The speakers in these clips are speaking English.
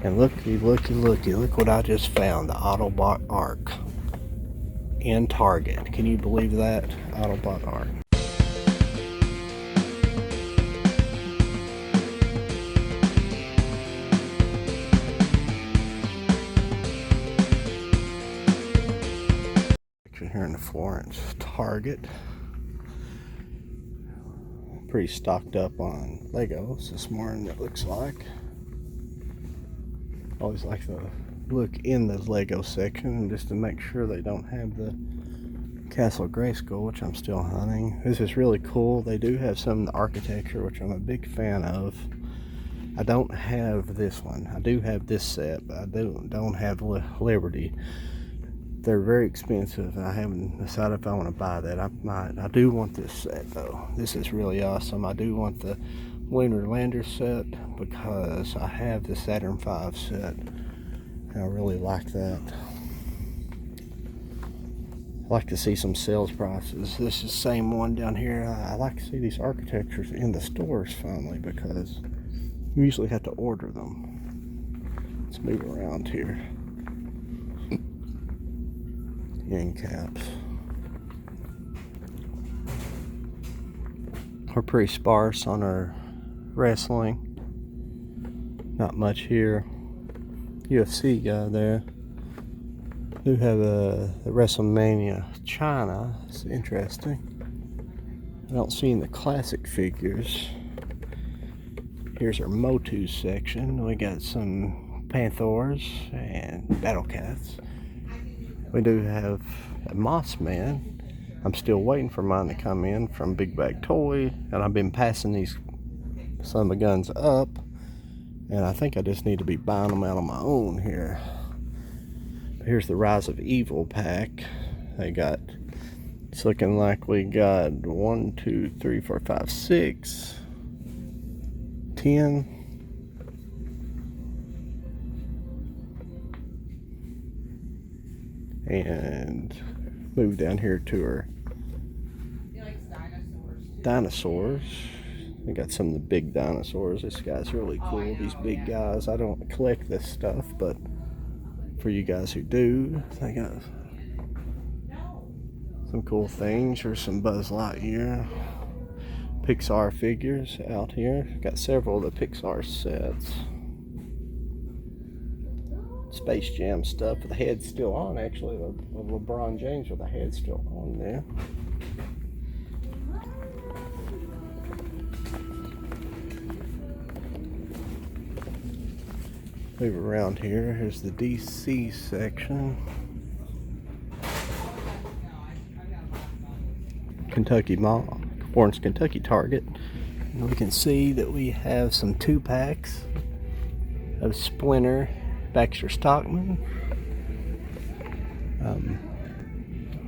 And looky, look what I just found. The Autobot Arc in Target. Can you believe that? Autobot Arc. Here in the Florence Target. Pretty stocked up on Legos this morning, it looks like. Always like to look in the Lego section just to make sure they don't have the Castle Grayskull, which I'm still hunting. This is really cool. They do have some of the architecture, which I'm a big fan of. I don't have this one. I do have this set, but I don't have Liberty. They're very expensive. I haven't decided if I want to buy that. I do want this set though. This is really awesome. I do want the Lunar Lander set because I have the Saturn V set. And I really like that. I like to see some sales prices. This is the same one down here. I like to see these architectures in the stores finally because you usually have to order them. Let's move around here. End caps. We're pretty sparse on our wrestling. Not much here. UFC guy there. Do have a WrestleMania China. It's interesting. I don't see any of the classic figures. Here's our Motu section. We got some Panthers and Battle Cats. We do have a Mossman. I'm still waiting for mine to come in from Big Bag Toy, and I've been passing these son of a guns up, and I think I just need to be buying them out on my own here. Here's the Rise of Evil pack. It's looking like we got 1, 2, 3, 4, 5, 6, 10. And move down here to our dinosaurs. We got some of the big dinosaurs. This guy's really cool. These big guys. I don't collect this stuff, but for you guys who do, they got some cool things. Here's some Buzz Lightyear Pixar figures out here. Got several of the Pixar sets. Space Jam stuff with the head still on, actually. The LeBron James with the head still on there. Move around here. Here's the DC section. Kentucky Mall, Florence, Kentucky Target. And we can see that we have some 2-packs of Splinter Baxter Stockman.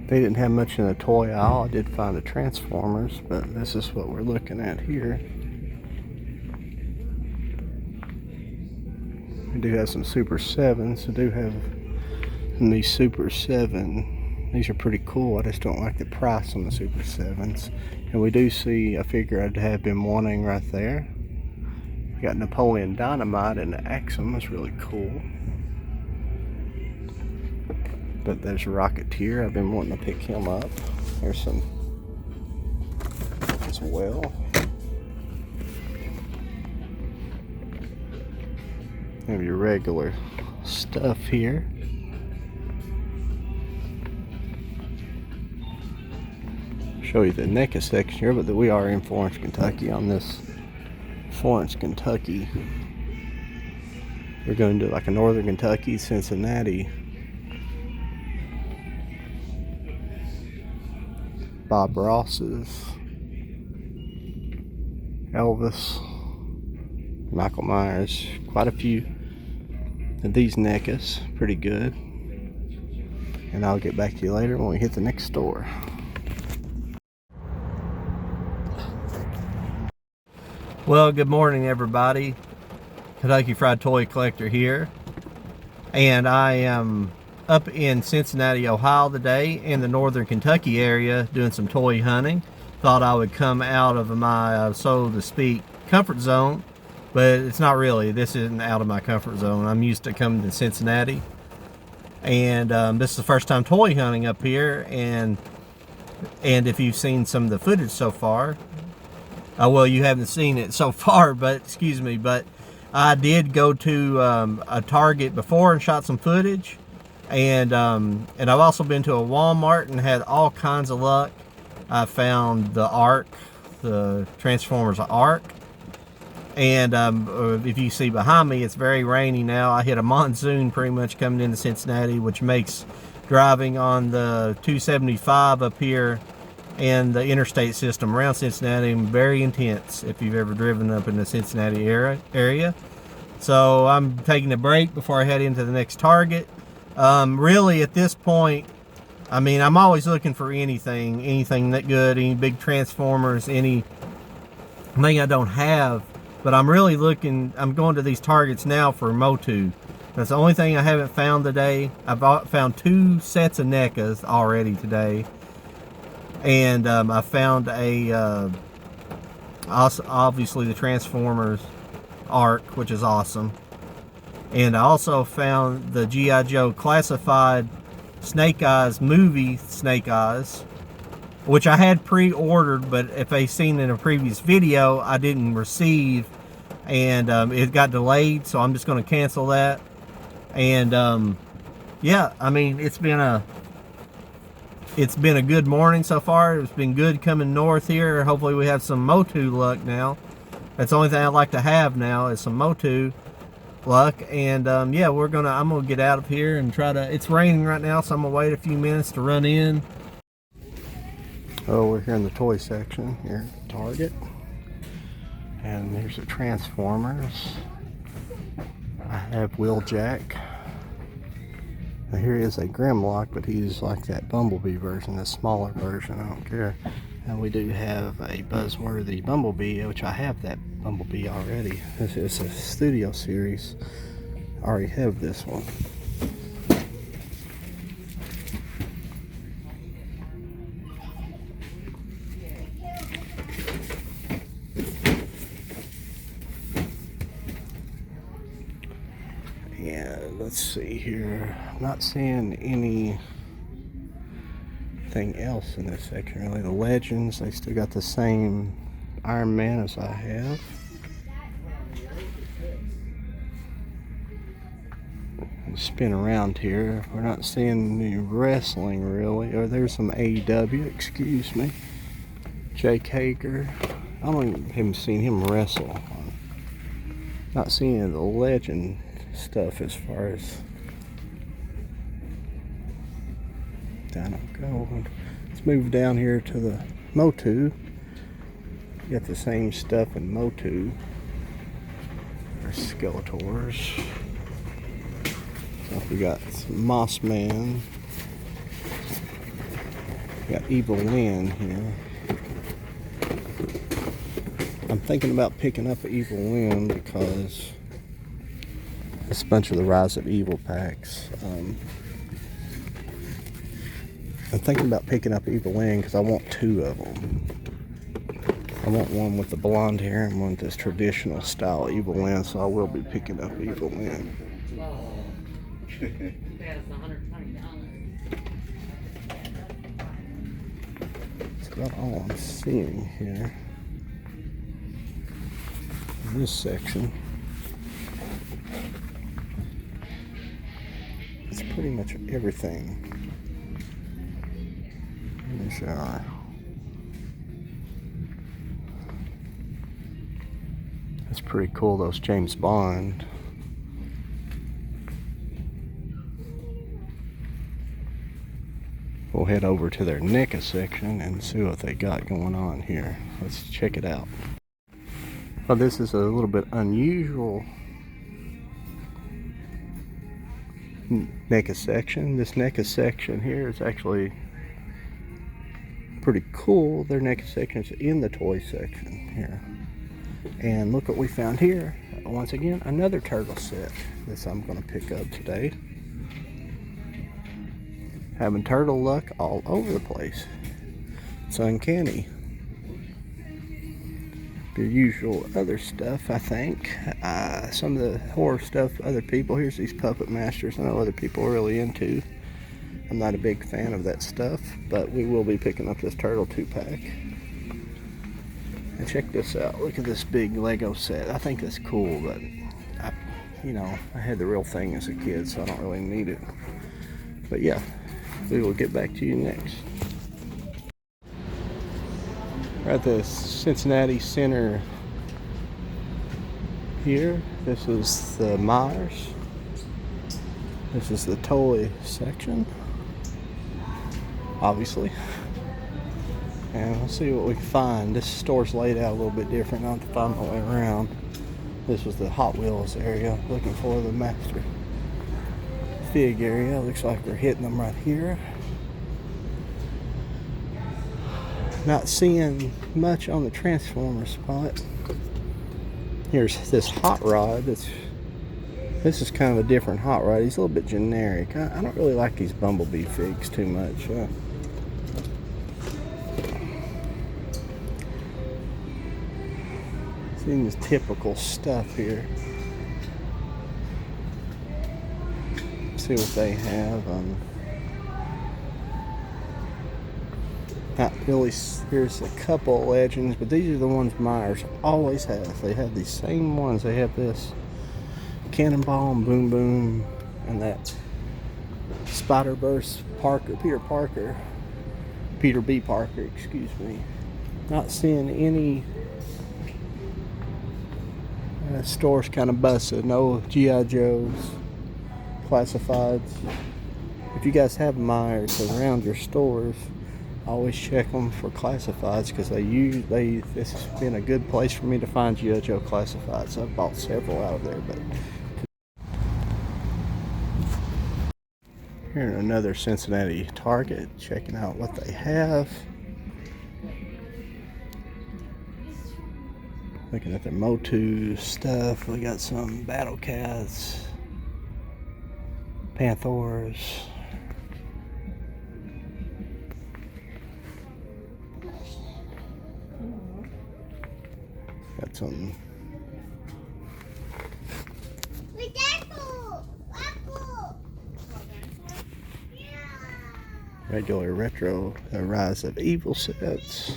They didn't have much in the toy aisle. I did find the Transformers, but this is what we're looking at here. We do have some Super 7s. I do have these Super 7. These are pretty cool. I just don't like the price on the Super 7s. And we do see a figure I'd have been wanting right there. We got Napoleon Dynamite and the Axum. That's really cool. But there's Rocketeer. I've been wanting to pick him up. There's some as well. Have your regular stuff here. Show you the NECA section here, but we are in Florence, Kentucky on this Florence, Kentucky. We're going to like a Northern Kentucky, Cincinnati. Bob Ross's, Elvis, Michael Myers, quite a few of these NECAs, pretty good. And I'll get back to you later when we hit the next store. Well, good morning everybody. Kentucky Fried Toy Collector here. And I am up in Cincinnati, Ohio today, in the northern Kentucky area, doing some toy hunting. Thought I would come out of my, so to speak, comfort zone but it's not really. This isn't out of my comfort zone. I'm used to coming to Cincinnati, and this is the first time toy hunting up here. And if you've seen some of the footage so far, well, you haven't seen it so far, but excuse me, but I did go to a Target before and shot some footage, and I've also been to a Walmart and had all kinds of luck. I found the Ark, the Transformers Ark, and if you see behind me, it's very rainy now. I hit a monsoon pretty much coming into Cincinnati, which makes driving on the 275 up here and the interstate system around Cincinnati very intense if you've ever driven up in the Cincinnati area. So I'm taking a break before I head into the next Target. Really at this point, I mean, I'm always looking for anything that good, any big Transformers, anything I don't have, but I'm really looking, I'm going to these Targets now for Motu. That's the only thing I haven't found today. I've found 2 sets of NECAs already today. And I found obviously the Transformers Ark, which is awesome. And I also found the G.I. Joe Classified Snake Eyes movie Snake Eyes, which I had pre-ordered, but if they've seen in a previous video, I didn't receive, and it got delayed, so I'm just going to cancel that. And yeah, I mean, it's been a good morning so far. It's been good coming north here. Hopefully we have some Motu luck now. That's the only thing I'd like to have now is some Motu luck. And yeah, I'm gonna get out of here and try to, it's raining right now, so I'm gonna wait a few minutes to run in. Oh, we're here in the toy section here at Target, and there's the Transformers. I have Wheeljack. Now here is a Grimlock, but he's like that Bumblebee version, the smaller version. I don't care. And we do have a Buzzworthy Bumblebee, which I have that Bumblebee already. This is a Studio Series. I already have this one. And let's see here. I'm not seeing anything else in this section really. The Legends, they still got the same Iron Man as I have. Spin around here. We're not seeing any wrestling really. Or there's some AEW, excuse me. Jake Hager. I haven't seen him wrestle. Not seeing any of the Legend stuff as far as Dinobot. Let's move down here to the Motu. Got the same stuff in Motu. There's Skeletors. So we got some Mossman. We got Evil Lyn here. I'm thinking about picking up Evil Lyn because it's a bunch of the Rise of Evil packs. I'm thinking about picking up Evil Lyn because I want 2 of them. I want one with the blonde hair and one with this traditional style Evil Lyn, so I will be picking up Evil Lyn. That's about all I'm seeing here in this section. It's pretty much everything. There's our that's pretty cool, those James Bond. We'll head over to their NECA section and see what they got going on here. Let's check it out. Well, this is a little bit unusual NECA section. This NECA section here is actually pretty cool. Their NECA section is in the toy section here. And look what we found here. Once again, another turtle set. This I'm going to pick up today. Having turtle luck all over the place. It's uncanny. your usual other stuff, I think. Some of the horror stuff, other people. Here's these Puppet Masters I know other people are really into. I'm not a big fan of that stuff, but we will be picking up this Turtle 2-pack. And check this out. Look at this big Lego set. I think that's cool, but I had the real thing as a kid, so I don't really need it. But yeah, we will get back to you next. We're at the Cincinnati Center here. This is the Myers. This is the toy section, obviously. And we'll see what we can find. This store's laid out a little bit different. I'll have to find my way around. This was the Hot Wheels area. Looking for the Master Fig area. Looks like we're hitting them right here. Not seeing much on the Transformer spot. Here's this Hot Rod. This is kind of a different Hot Rod. He's a little bit generic. I don't really like these Bumblebee figs too much. Seeing this typical stuff here. See what they have. Not really. Here's a couple of Legends, but these are the ones Myers always have. They have these same ones. They have this Cannonball and Boom Boom and that Spider-Verse Peter B. Parker, excuse me. Not seeing any stores kind of busted. No G.I. Joes, classifieds. If you guys have Myers around your stores, always check them for classifieds, because this has been a good place for me to find G.I. Joe classifieds. I've bought several out of there, but here in another Cincinnati Target, checking out what they have. Looking at their Motu stuff. We got some Battle Cats, Panthers. Got some regular retro Rise of Evil sets.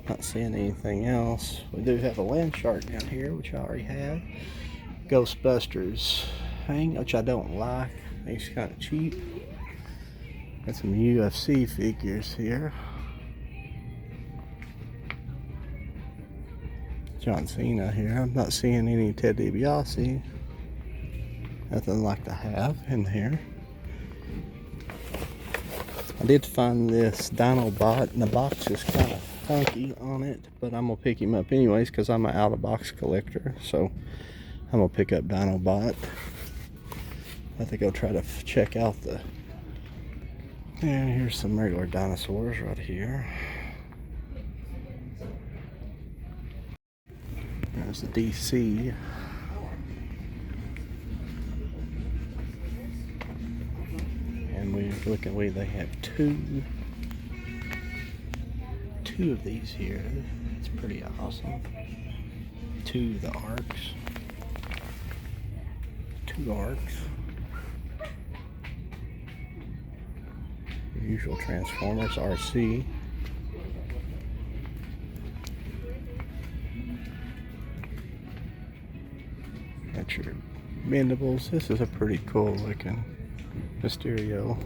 Not seeing anything else. We do have a Land Shark down here, which I already have. Ghostbusters hang, which I don't like. I think it's kind of cheap. Got some UFC figures here. John Cena here. I'm not seeing any Ted DiBiase. Nothing like to have in here. I did find this Dinobot, and the box is kind of funky on it, but I'm gonna pick him up anyways because I'm an out-of-box collector. So I'm gonna pick up Dinobot. I think I'll try to check out the. And here's some regular dinosaurs right here. There's the DC. And they have two of these here. It's pretty awesome. Two of the arcs. Two arcs. Your usual Transformers RC. Got your Bendables. This is a pretty cool looking Mysterio.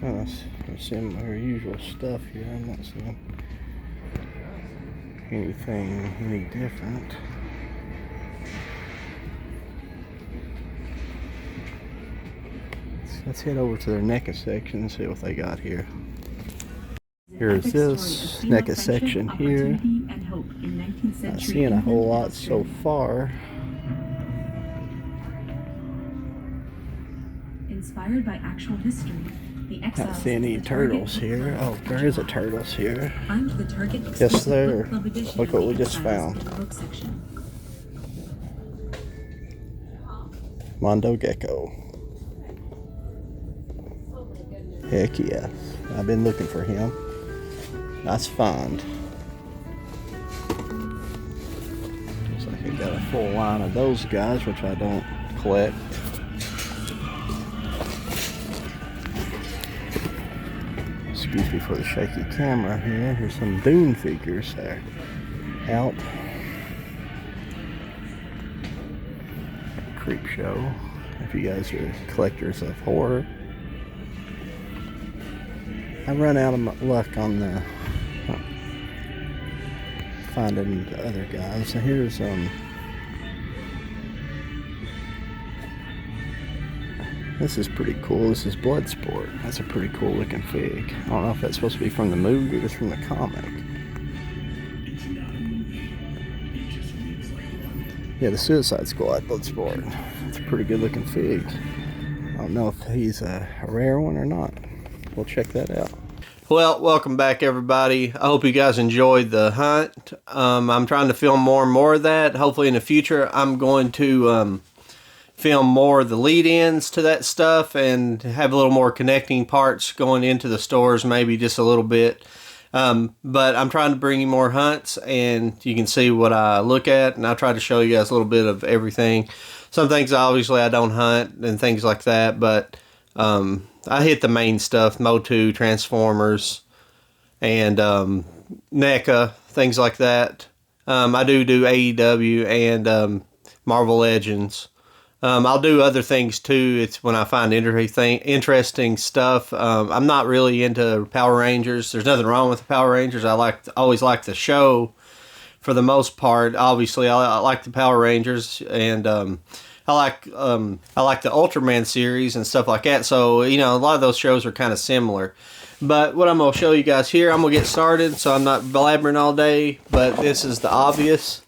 I'm seeing our usual stuff here. I'm not seeing anything any different. Let's head over to their NECA section and see what they got here. Here's this NECA section here. Not seeing a whole lot so far. Inspired by actual history. Not seeing any turtles here. Oh, there is a turtles here. Yes, there. Look what we just found. Mondo Gecko. Heck yes. I've been looking for him. Nice find. Looks like I got a full line of those guys, which I don't collect. Excuse me for the shaky camera here. Here's some Dune figures there. Out. Creep show. If you guys are collectors of horror. I run out of luck on the finding the other guys. So here's this is pretty cool. This is Bloodsport. That's a pretty cool looking fig. I don't know if that's supposed to be from the movie or just from the comic. Yeah, the Suicide Squad Bloodsport. It's a pretty good looking fig. I don't know if he's a rare one or not. We'll check that out. Well, welcome back everybody. I hope you guys enjoyed the hunt. I'm trying to film more and more of that. Hopefully in the future I'm going to film more of the lead-ins to that stuff and have a little more connecting parts going into the stores, maybe just a little bit. But I'm trying to bring you more hunts, and you can see what I look at, and I try to show you guys a little bit of everything. Some things obviously I don't hunt and things like that, but I hit the main stuff: Motu, Transformers, and NECA, things like that. I do AEW and Marvel Legends. I'll do other things too. It's when I find interesting stuff. I'm not really into Power Rangers. There's nothing wrong with the Power Rangers. I always like the show for the most part. Obviously, I like the Power Rangers, and I like the Ultraman series and stuff like that. So a lot of those shows are kind of similar. But what I'm gonna show you guys here, I'm gonna get started, so I'm not blabbering all day. But this is the obvious.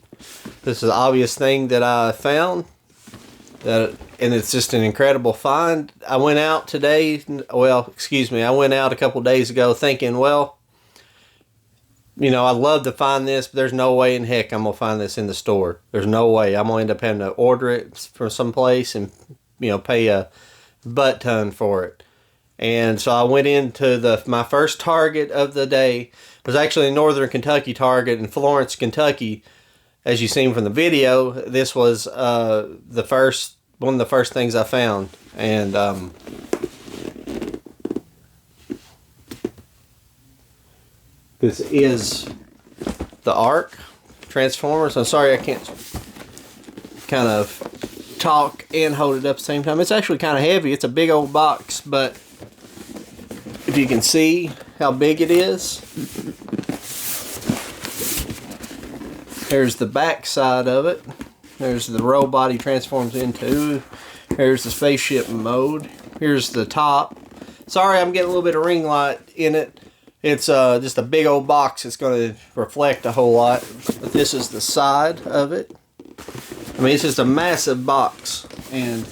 This is the obvious thing that I found. And it's just an incredible find. I went out today, I went out a couple days ago thinking, I'd love to find this, but there's no way in heck I'm going to find this in the store. There's no way. I'm going to end up having to order it from someplace and, pay a butt ton for it. And so I went into my first Target of the day. It was actually a Northern Kentucky Target in Florence, Kentucky. As you've seen from the video, this was one of the first things I found. And this is the Ark Transformers. I'm sorry I can't kind of talk and hold it up at the same time. It's actually kind of heavy. It's a big old box, but if you can see how big it is, there's the back side of it. There's the robot he transforms into. Here's the spaceship mode. Here's the top. Sorry, I'm getting a little bit of ring light in it. It's just a big old box. It's going to reflect a whole lot. But this is the side of it. I mean, it's just a massive box. And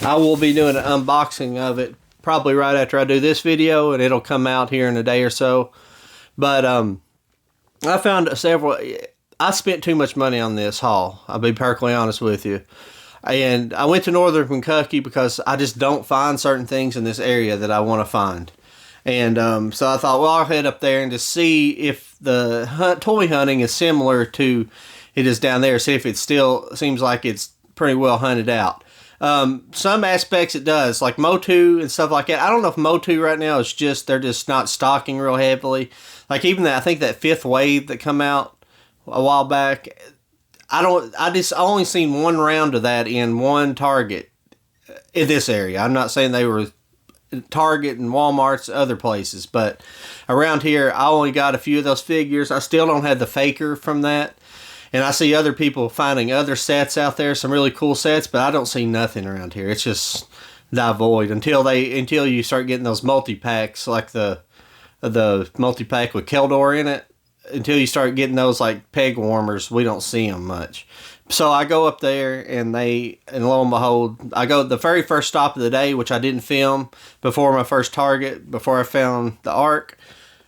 I will be doing an unboxing of it probably right after I do this video. And it'll come out here in a day or so. But I found several... I spent too much money on this haul. I'll be perfectly honest with you. And I went to Northern Kentucky because I just don't find certain things in this area that I want to find. And so I thought, I'll head up there and just see if the toy hunting is similar to it is down there. See if it still seems like it's pretty well hunted out. Some aspects it does, like Motu and stuff like that. I don't know if Motu right now is they're just not stocking real heavily. Like even I think that fifth wave that come out a while back, I only seen one round of that in one Target in this area. I'm not saying they were Target and Walmart's other places, but around here I only got a few of those figures. I still don't have the faker from that, and I see other people finding other sets out there, some really cool sets, but I don't see nothing around here. It's just devoid until you start getting those multi-packs, like the multi-pack with Keldor in it. Until you start getting those like peg warmers, we don't see them much. So I go up there, and lo and behold, I go the very first stop of the day, which I didn't film before my first Target, before I found the Ark.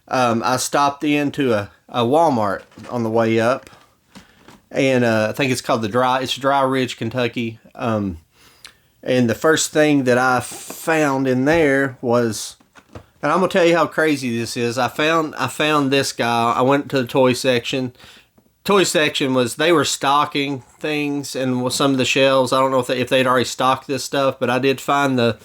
I stopped into a Walmart on the way up, and I think it's called it's Dry Ridge, Kentucky. And the first thing that I found in there was And I'm gonna tell you how crazy this is. I found this guy. I went to the toy section. Toy section was, they were stocking things, and with some of the shelves, I don't know if they'd already stocked this stuff, but I did find the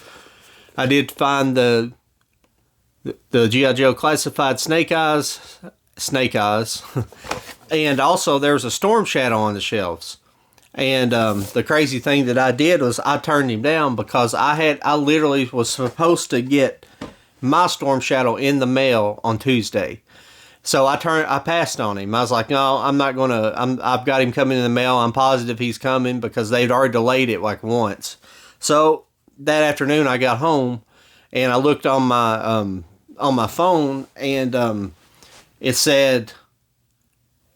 G.I. Joe classified Snake Eyes, and also there was a Storm Shadow on the shelves. And the crazy thing that I did was I turned him down because I literally was supposed to get my Storm Shadow in the mail on Tuesday. So I passed on him. I was like, no, I'm not gonna. I've got him coming in the mail. I'm positive he's coming because they'd already delayed it like once. So that afternoon I got home and I looked on my phone, and it said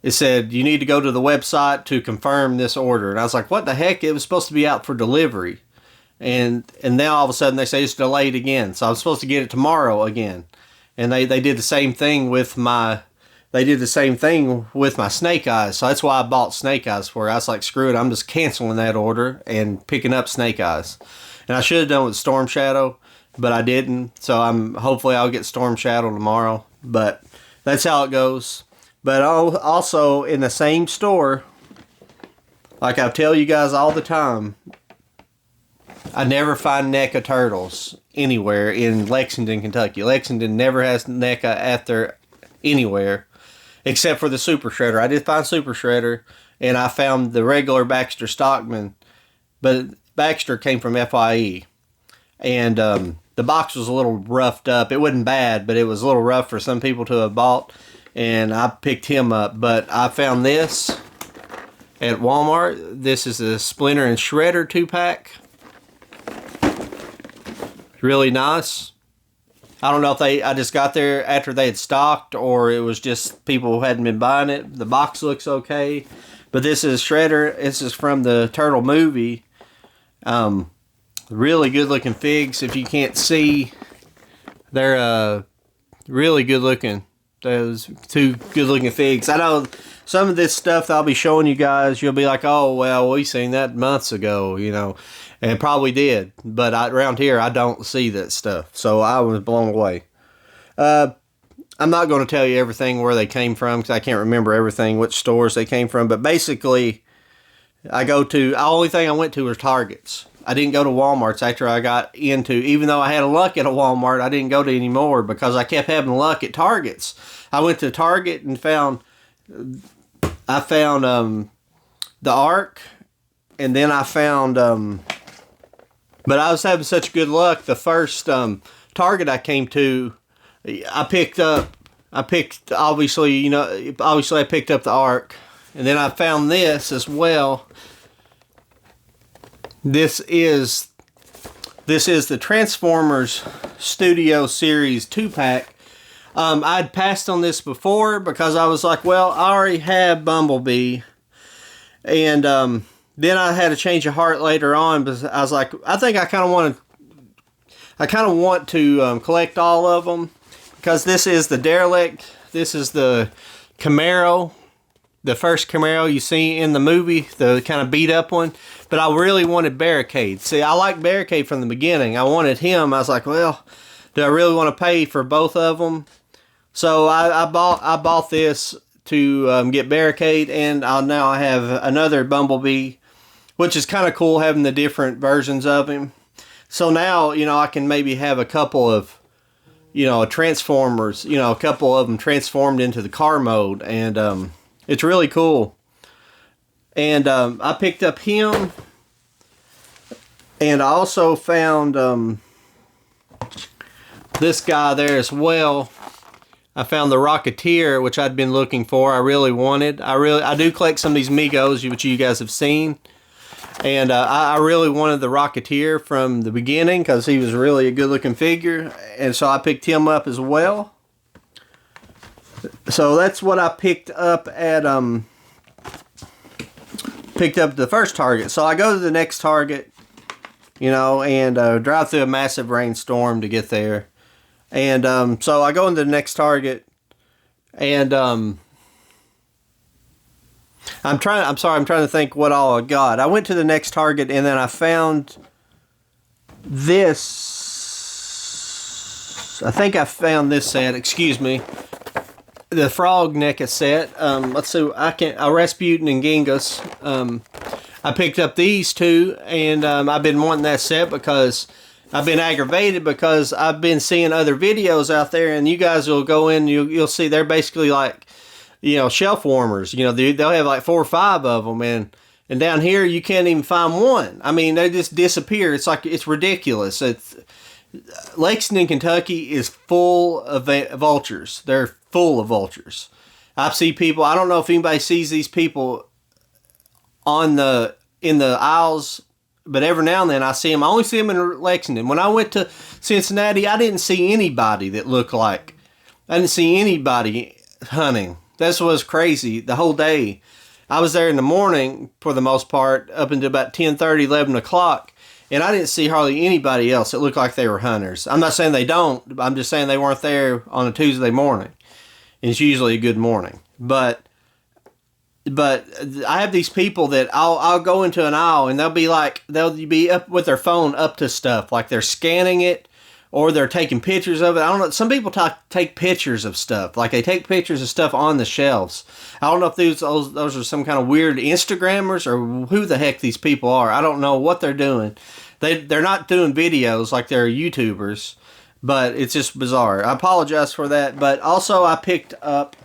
you need to go to the website to confirm this order. And I was like, what the heck? It was supposed to be out for delivery. And now all of a sudden they say it's delayed again. So I'm supposed to get it tomorrow again. And they did the same thing with my Snake Eyes. So that's why I bought Snake Eyes for it. I was like, screw it, I'm just canceling that order and picking up Snake Eyes. And I should have done with Storm Shadow, but I didn't. So hopefully I'll get Storm Shadow tomorrow. But that's how it goes. But also in the same store, like I tell you guys all the time, I never find NECA turtles anywhere in Lexington, Kentucky. Lexington never has NECA at their anywhere except for the Super Shredder. I did find Super Shredder, and I found the regular Baxter Stockman, but Baxter came from FYE. And the box was a little roughed up. It wasn't bad, but it was a little rough for some people to have bought. And I picked him up. But I found this at Walmart. This is a Splinter and Shredder 2-pack. Really nice. I don't know if I just got there after they had stocked, or it was just people who hadn't been buying it. The box looks okay. But this is Shredder. This is from the Turtle movie. Really good looking figs. If you can't see, they're really good looking. Those two good looking figs. I know some of this stuff that I'll be showing you guys, you'll be like, oh, well, we seen that months ago, you know. And it probably did. But around here, I don't see that stuff. So I was blown away. I'm not going to tell you everything where they came from because I can't remember everything, which stores they came from. But basically, the only thing I went to was Target's. I didn't go to Walmart's after I got into, even though I had luck at a Walmart, I didn't go to any more because I kept having luck at Target's. I went to Target and found the Ark, and then I found, but I was having such good luck. The first Target I came to, I picked obviously I picked up the Ark, and then I found this as well. This is the Transformers Studio Series 2-pack. I'd passed on this before because I was like, well, I already have Bumblebee. And then I had a change of heart later on, but I was like, I think I kind of want to collect all of them, because this is the Derelict, this is the Camaro, the first Camaro you see in the movie, the kind of beat up one. But I really wanted Barricade. See, I liked Barricade from the beginning. I wanted him. I was like, well, do I really want to pay for both of them? So I bought this to get Barricade, and now I have another Bumblebee, which is kind of cool having the different versions of him. So now, I can maybe have a couple of, Transformers, a couple of them transformed into the car mode, and it's really cool. And I picked up him, and I also found this guy there as well. I found the Rocketeer, which I'd been looking for. I really wanted. I do collect some of these Migos, which you guys have seen. And I really wanted the Rocketeer from the beginning because he was really a good-looking figure. And so I picked him up as well. So that's what I picked up at the first Target. So I go to the next Target, and drive through a massive rainstorm to get there. And so I go into the next Target, and I'm trying to think what all I got. I went to the next Target, and then I found this I think I found this set. Excuse me. The frog NECA set. Let's see. Rasputin and Genghis. I picked up these two, and I've been wanting that set because I've been aggravated because I've been seeing other videos out there, and you guys will go in, you'll see they're basically like, shelf warmers. They'll have like 4 or 5 of them, and down here you can't even find one. I mean, they just disappear. It's ridiculous. Lexington, Kentucky is full of vultures. They're full of vultures. I see people. I don't know if anybody sees these people in the aisles, but every now and then I see them. I only see them in Lexington. When I went to Cincinnati, I didn't see anybody that looked like. I didn't see anybody hunting. That was crazy. The whole day, I was there in the morning for the most part, up until about 10:30, 11 o'clock. And I didn't see hardly anybody else that looked like they were hunters. I'm not saying they don't. I'm just saying they weren't there on a Tuesday morning. And it's usually a good morning. But I have these people that I'll go into an aisle and they'll be up with their phone up to stuff. Like they're scanning it or they're taking pictures of it. I don't know. Some people take pictures of stuff. Like they take pictures of stuff on the shelves. I don't know if those are some kind of weird Instagrammers or who the heck these people are. I don't know what they're doing. They're not doing videos like they're YouTubers, but it's just bizarre. I apologize for that. But also I picked up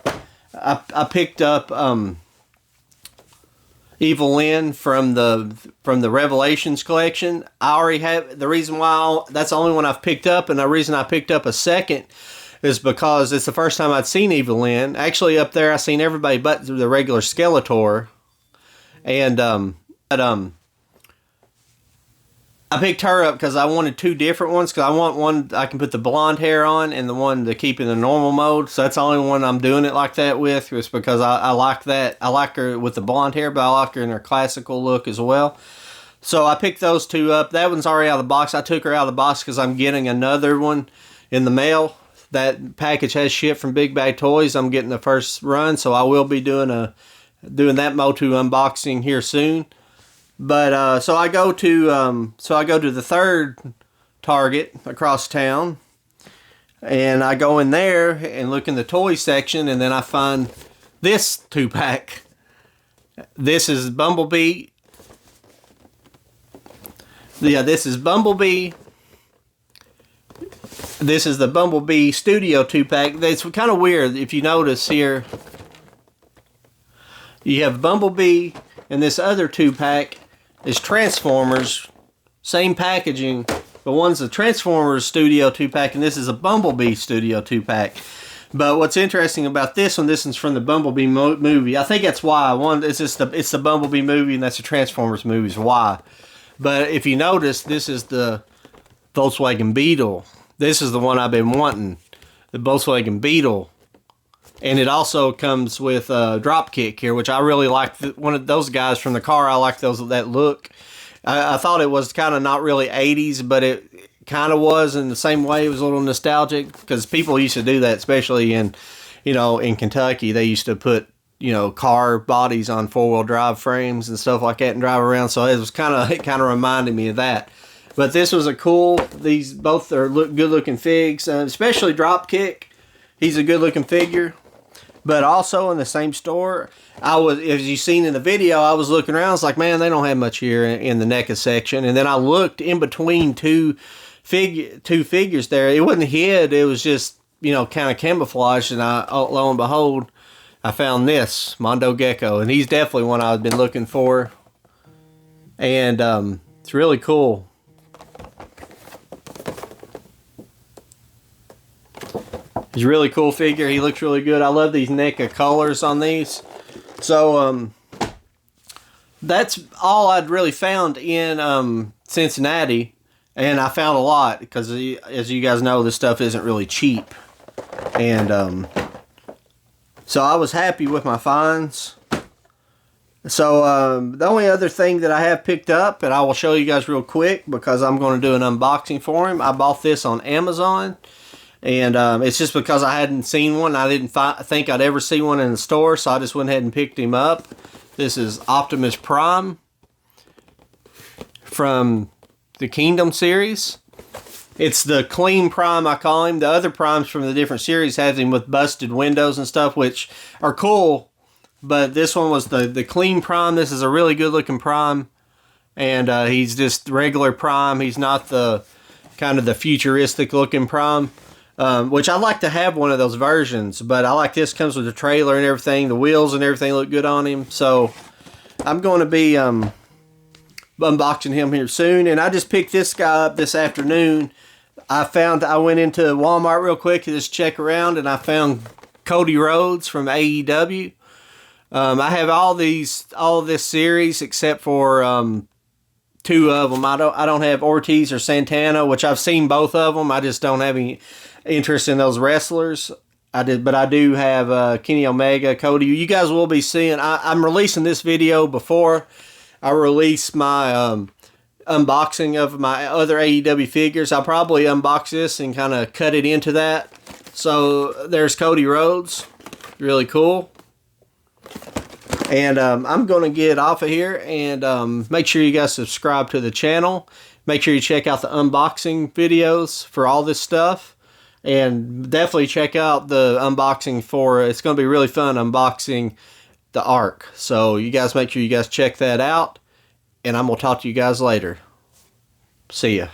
Evil Lyn from the Revelations collection. I already have the reason why that's the only one I've picked up, and the reason I picked up a second is because it's the first time I'd seen Evil Lyn. Actually, up there I seen everybody but the regular Skeletor, and I picked her up because I wanted 2 different ones. Because I want one I can put the blonde hair on and the one to keep in the normal mode. So that's the only one I'm doing it like that with. It's because I like that. I like her with the blonde hair, but I like her in her classical look as well. So I picked those 2 up. That one's already out of the box. I took her out of the box because I'm getting another one in the mail. That package has shipped from Big Bag Toys. I'm getting the first run, so I will be doing that Motu unboxing here soon. But so I go to the third Target across town, and I go in there and look in the toy section, and then I find this 2-pack. This is Bumblebee. Yeah, this is Bumblebee. This is the Bumblebee Studio 2-pack. It's kind of weird if you notice here. You have Bumblebee, and this other 2-pack is Transformers, same packaging, but one's a Transformers Studio 2-pack, and this is a Bumblebee Studio 2-pack. But what's interesting about this one's from the Bumblebee movie. I think that's why. It's the Bumblebee movie, and that's the Transformers movie is why. But if you notice, this is the Volkswagen Beetle. This is the one I've been wanting, the Volkswagen Beetle. And it also comes with a drop kick here, which I really like. One of those guys from the car, I like that look. I thought it was kind of not really 80s, but it kind of was in the same way. It was a little nostalgic because people used to do that, especially in Kentucky. They used to put, car bodies on 4-wheel drive frames and stuff like that and drive around. So it kind of reminded me of that. But this was these both are good looking figs, especially Dropkick. He's a good looking figure. But also in the same store, as you seen in the video, I was looking around. I was like, man, they don't have much here in the NECA section. And then I looked in between two figures there. It wasn't hid. It was just, kind of camouflaged. And lo and behold, I found this, Mondo Gecko. And he's definitely one I've been looking for. And it's really cool. He's a really cool figure. He looks really good. I love these NECA colors on these. So, that's all I'd really found in Cincinnati. And I found a lot because, as you guys know, this stuff isn't really cheap. And so I was happy with my finds. So, the only other thing that I have picked up, and I will show you guys real quick because I'm going to do an unboxing for him. I bought this on Amazon. And it's just because I hadn't seen one. I didn't think I'd ever see one in the store, so I just went ahead and picked him up. This is Optimus Prime from the Kingdom series. It's the clean Prime, I call him. The other Primes from the different series has him with busted windows and stuff, which are cool. But this one was the clean Prime. This is a really good looking Prime. And he's just regular Prime. He's not the kind of the futuristic looking Prime. Which I like to have one of those versions. But I like this. Comes with the trailer and everything. The wheels and everything look good on him. So I'm going to be unboxing him here soon. And I just picked this guy up this afternoon. I went into Walmart real quick to just check around, and I found Cody Rhodes from AEW. I have all of this series except for 2 of them. I don't have Ortiz or Santana, which I've seen both of them. I just don't have any interest in those wrestlers. But I do have Kenny Omega, Cody. You guys will be seeing. I'm releasing this video before I release my unboxing of my other AEW figures. I'll probably unbox this and kind of cut it into that. So there's Cody Rhodes. Really cool. And I'm going to get off of here, and make sure you guys subscribe to the channel. Make sure you check out the unboxing videos for all this stuff. And definitely check out the unboxing it's going to be really fun unboxing the Ark. So you guys make sure you guys check that out. And I'm going to talk to you guys later. See ya.